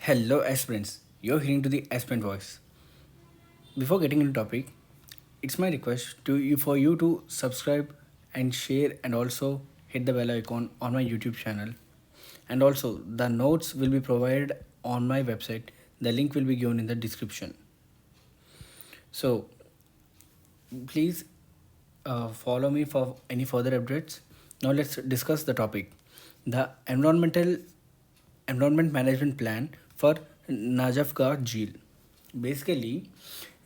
Hello aspirants, you're hearing to the aspirant voice. Before getting into topic, it's my request to you for you to subscribe and share and also hit the bell icon on my YouTube channel. And also the notes will be provided on my website. The link will be given in the description. So please follow me for any further updates. Now let's discuss the topic. The environment management plan for Najafgarh Jheel. Basically,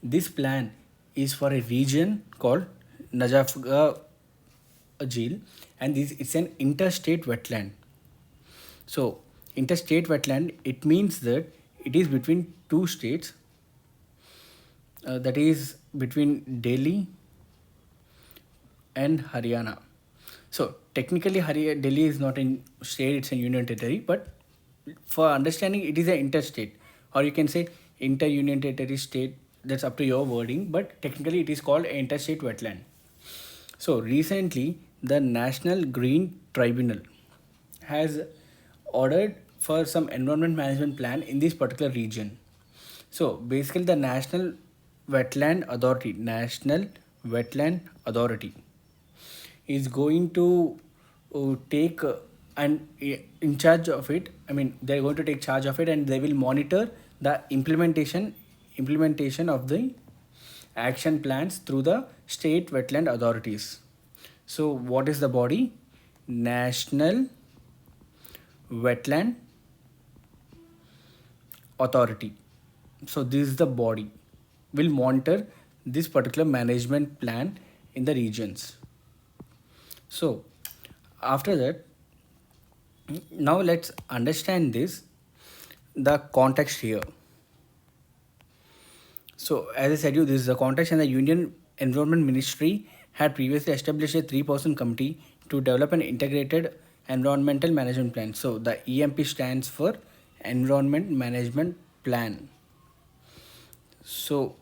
this plan is for a region called Najafgarh Jheel, and this it's an interstate wetland. So, interstate wetland it means that it is between two states, that is between Delhi and Haryana. So technically, Delhi is not in state; it's a union territory. But for understanding, it is an interstate, or you can say inter-union territory state. That's up to your wording. But technically, it is called interstate wetland. So recently, the National Green Tribunal has ordered for some environment management plan in this particular region. So basically, the National Wetland Authority, is going to take and in charge of it. I mean, they're going to take charge of it, and they will monitor the implementation of the action plans through the state wetland authorities. So what is the body? National Wetland Authority. So this is the body will monitor this particular management plan in the regions. So after that, now let's understand this, the context here. So as I said you, this is the context, and the Union Environment Ministry had previously established a three-person committee to develop an integrated environmental management plan. So the EMP stands for Environment Management Plan. So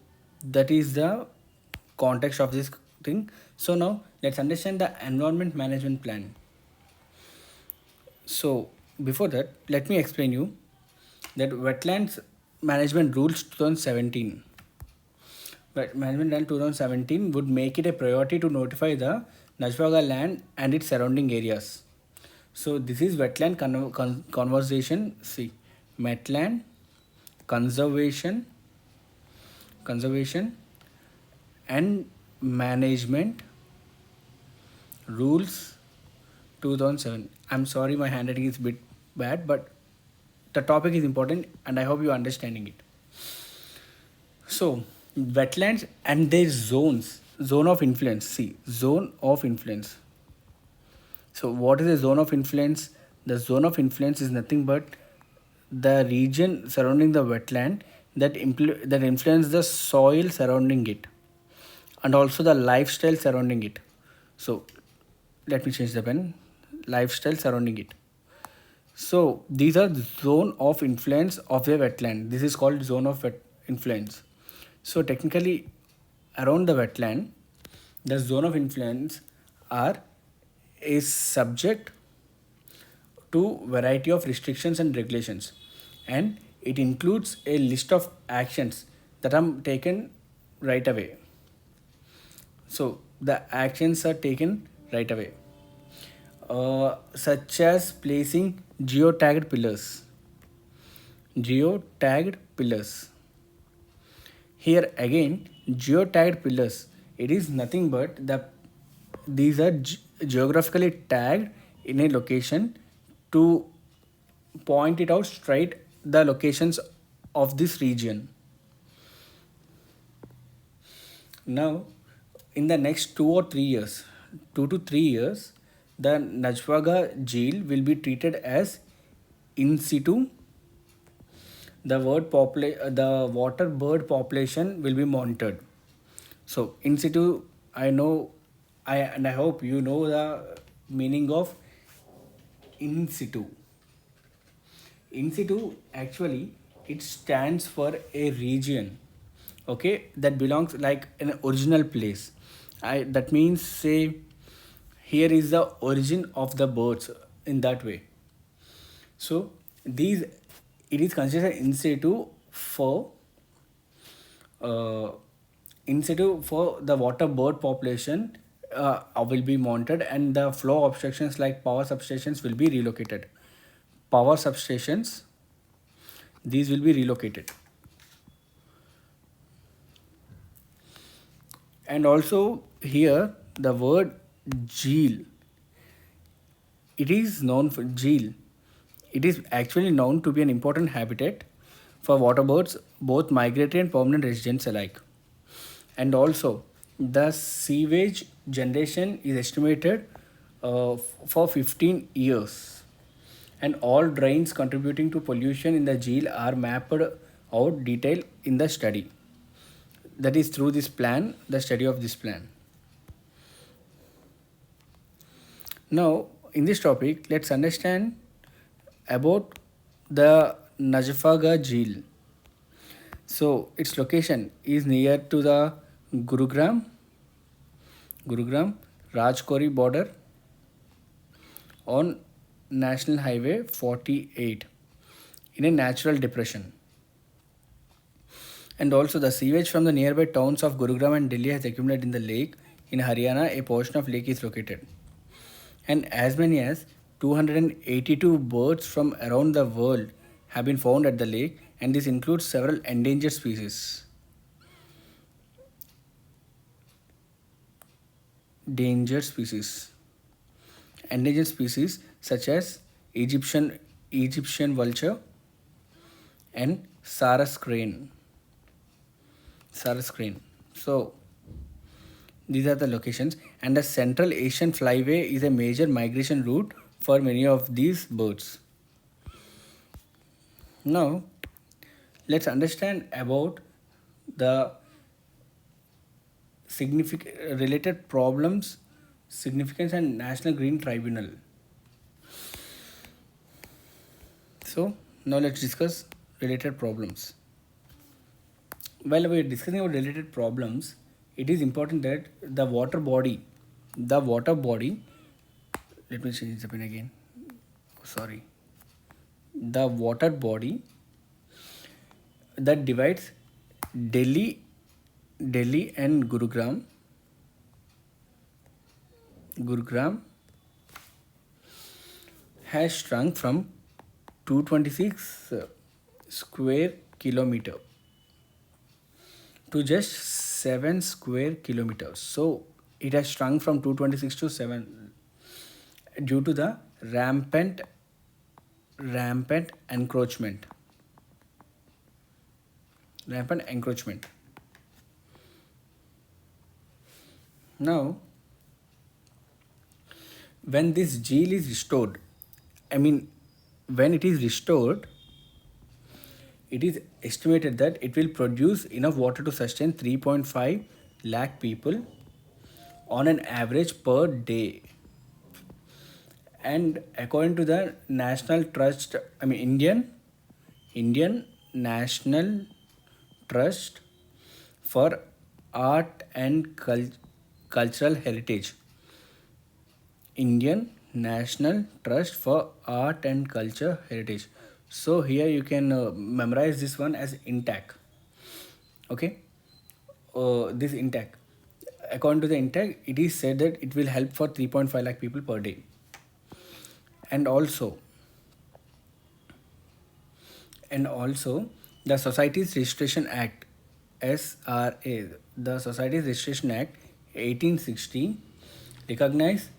that is the context of this thing. So now let's understand the environment management plan. So before that, let me explain you that wetlands management rules 2017. But management plan 2017 would make it a priority to notify the Najafgarh land and its surrounding areas. So this is wetland conversation. See, wetland conservation, conservation and management rules 2007. I'm sorry, my handwriting is a bit bad, but the topic is important, and I hope you're understanding it. So, wetlands and their zones, zone of influence. See, zone of influence. So, what is a zone of influence? The zone of influence is nothing but the region surrounding the wetland that influence the soil surrounding it, and also the lifestyle surrounding it. So, let me change the pen. Lifestyle surrounding it. So these are the zone of influence of a wetland. This is called zone of influence. So technically, around the wetland, the zone of influence are is subject to variety of restrictions and regulations, and it includes a list of actions that are taken right away. So the actions are taken right away, such as placing geotagged pillars. Geotagged pillars. Here again, geotagged pillars. It is nothing but these are geographically tagged in a location to point it out straight the locations of this region. Now, in the next 2 or 3 years, 2 to 3 years, the Najafgarh Jheel will be treated as in situ. The water bird population will be monitored. So in situ, I know, I hope you know the meaning of in situ. In situ actually it stands for a region, okay, that belongs like an original place. That means say here is the origin of the birds in that way. So these it is considered uh, in situ for the water bird population will be monitored, and the flow obstructions like power substations will be relocated. Power substations, these will be relocated. And also here the word Jheel, it is known for Jheel. It is actually known to be an important habitat for water birds, both migratory and permanent residents alike. And also, the sewage generation is estimated for 15 years. And all drains contributing to pollution in the Jheel are mapped out detail in the study. That is through this plan, the study of this plan. Now, in this topic, let's understand about the Najafgarh Jheel. So, its location is near to the Gurugram, Gurugram Rajkori border on National Highway 48 in a natural depression. And also, the sewage from the nearby towns of Gurugram and Delhi has accumulated in the lake. In Haryana, a portion of lake is located. And as many as 282 birds from around the world have been found at the lake, and this includes several endangered species. Endangered species. Endangered species such as Egyptian vulture and Sarus crane. Sarus crane. So these are the locations, and the Central Asian flyway is a major migration route for many of these birds. Now, let's understand about the significant related problems, significance, and National Green Tribunal. So, now let's discuss related problems. While we are discussing about related problems, it is important that the water body, let me change the pen again. Sorry. The water body that divides Delhi and Gurugram has shrunk from 226 square kilometer to just 7 square kilometers. So it has shrunk from 226 to 7 due to the rampant encroachment. Now, when this Jheel is restored, when it is restored, it is estimated that it will produce enough water to sustain 3.5 lakh people on an average per day. And according to the National Trust, Indian National Trust for Art and Cultural Heritage. Indian National Trust for Art and Culture Heritage. So here you can memorize this one as intact. Okay, this intact. According to the intact, it is said that it will help for 3.5 lakh people per day. And also the Societies Registration Act, SRA, the Societies Registration Act 1860 recognize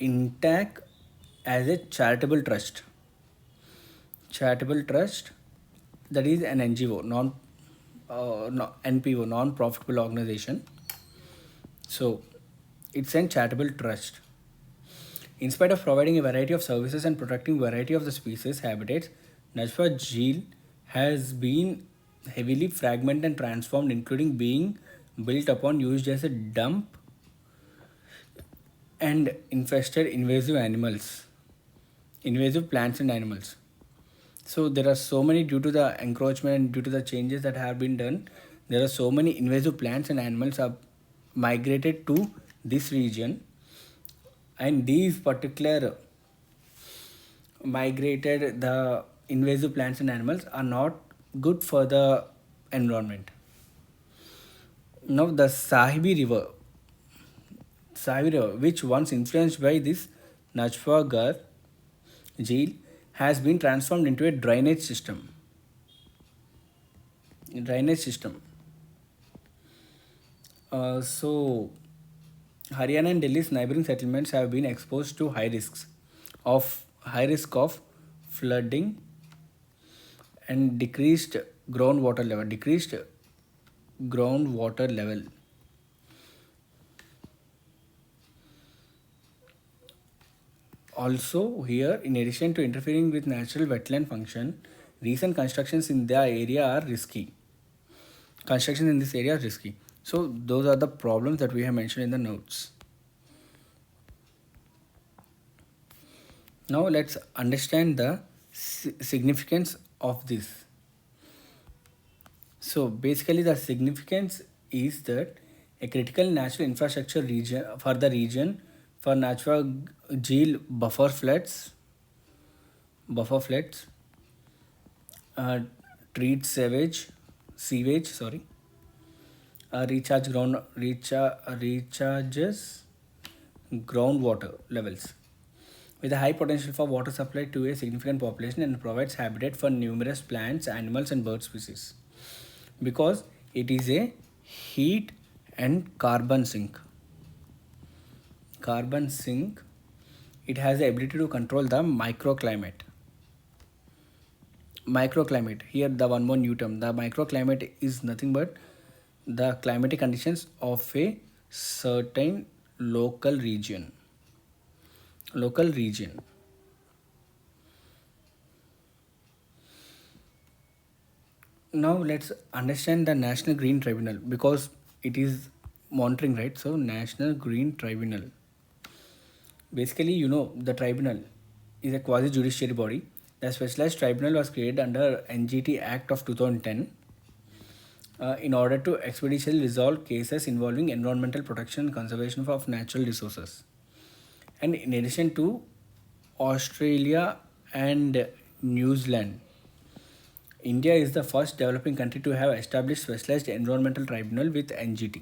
intact as a charitable trust, that is an NGO, NPO, non-profitable organization. So it's a charitable trust. In spite of providing a variety of services and protecting variety of the species habitats, Najafgarh Jheel has been heavily fragmented and transformed, including being built upon, used as a dump, and infested invasive plants and animals. So there are so many, due to the encroachment and due to the changes that have been done, there are so many invasive plants and animals have migrated to this region, and these particular migrated, the invasive plants and animals are not good for the environment. Now the Sahibi River, which once influenced by this Najafgarh Jheel, has been transformed into a drainage system. Drainage system. So Haryana and Delhi's neighboring settlements have been exposed to high risk of flooding and decreased groundwater level. Also here, in addition to interfering with natural wetland function, recent constructions in the area are risky. Construction in this area are risky. So those are the problems that we have mentioned in the notes. Now let's understand the significance of this. So basically the significance is that a critical natural infrastructure region for the region for natural Jheel buffer floods, uh, treat sewage, sorry, recharges groundwater levels with a high potential for water supply to a significant population and provides habitat for numerous plants, animals, and bird species because it is a heat and carbon sink. It has the ability to control the microclimate. Here the one more new term, the microclimate is nothing but the climatic conditions of a certain local region. Now let's understand the National Green Tribunal because it is monitoring, right? So National Green Tribunal, basically, the tribunal is a quasi judiciary body. The specialized tribunal was created under NGT Act of 2010 in order to expeditiously resolve cases involving environmental protection and conservation of natural resources. And in addition to Australia and New Zealand, India is the first developing country to have established specialized environmental tribunal with NGT.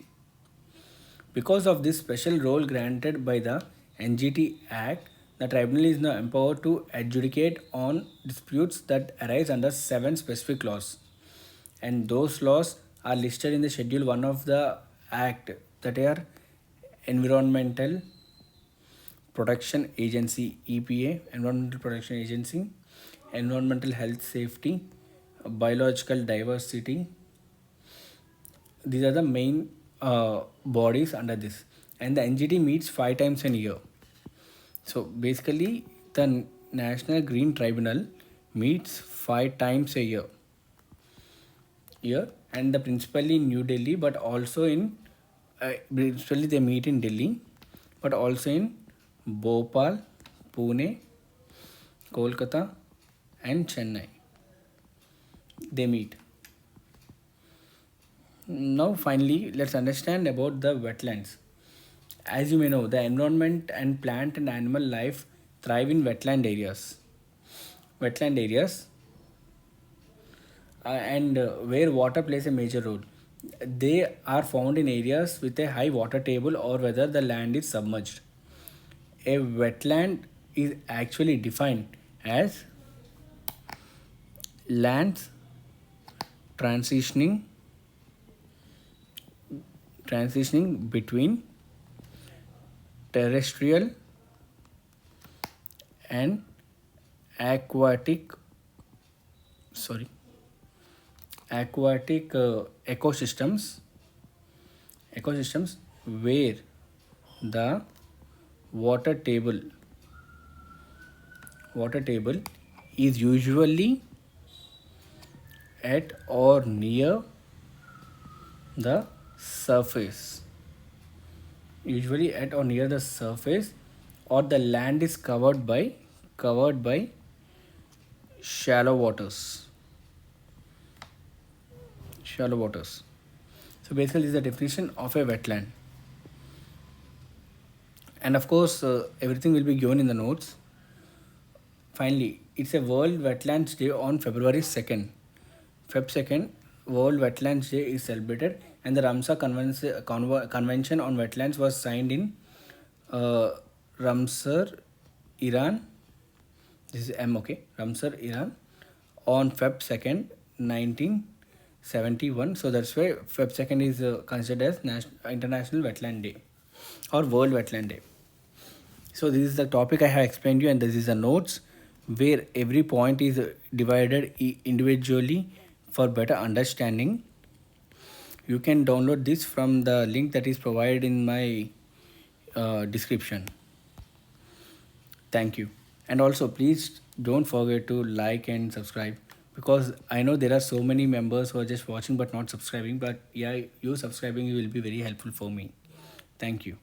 Because of this special role granted by the NGT Act, the tribunal is now empowered to adjudicate on disputes that arise under 7 specific laws. And those laws are listed in the Schedule 1 of the Act, that are Environmental Protection Agency, EPA, Environmental Protection Agency, Environmental Health Safety, Biological Diversity. These are the main bodies under this. And the NGT meets 5 times a year. So basically, the National Green Tribunal meets 5 times a year, and the principally in New Delhi, but also in principally they meet in Delhi, but also in Bhopal, Pune, Kolkata, and Chennai. They meet. Now, finally, let's understand about the wetlands. As you may know, the environment and plant and animal life thrive in Wetland areas, and where water plays a major role. They are found in areas with a high water table or whether the land is submerged. A wetland is actually defined as lands transitioning between terrestrial and aquatic ecosystems where the water table is usually at or near the surface or the land is covered by shallow waters. So basically this is the definition of a wetland, and of course everything will be given in the notes. Finally, it's a World Wetlands Day on February 2nd. Feb 2nd, World Wetlands Day is celebrated, and the Ramsar Convention on Wetlands was signed in uh, Ramsar, Iran. This is M, okay? Ramsar, Iran on Feb 2nd, 1971. So that's why Feb 2nd is considered as International Wetland Day or World Wetland Day. So this is the topic I have explained you, and this is the notes where every point is divided individually for better understanding. You can download this from the link that is provided in my description. Thank you. And also, please don't forget to like and subscribe, because I know there are so many members who are just watching but not subscribing. But yeah, you subscribing will be very helpful for me. Thank you.